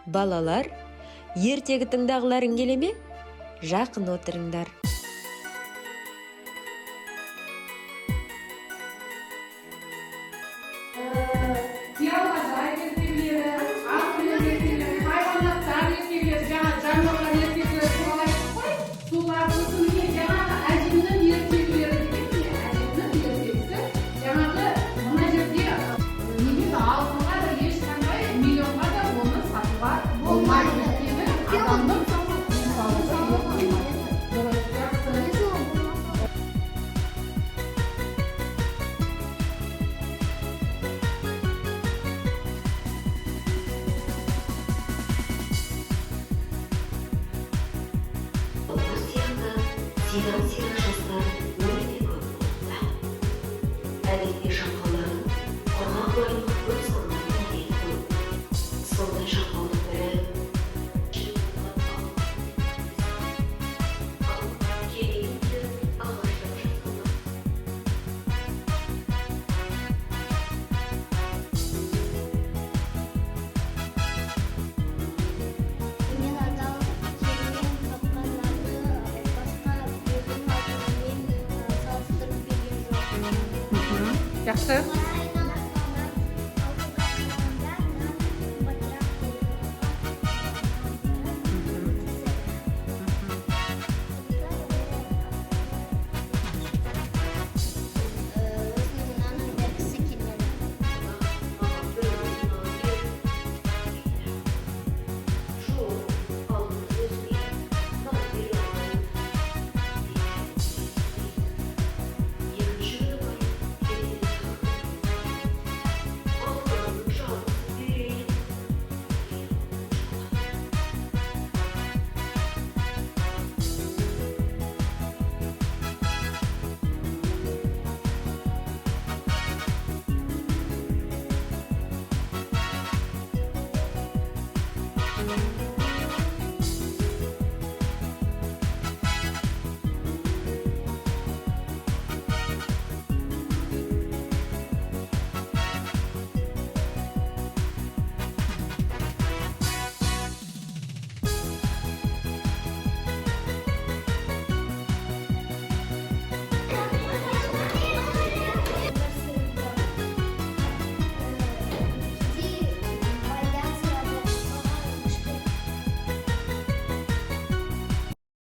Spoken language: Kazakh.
Балалар, ертегі тыңдағыларың келе ме? Жақын отырыңдар. Сиран жастар өте көп болуда. Әдетте шақаларын құрғақ байлық көп салмайтын еттім. Сондай шақалдың бірі келейінде алғашқы жасалды. Мен адам жермен тапқандарды басқа өзім салыстырып берген жоқпын. Жақсы.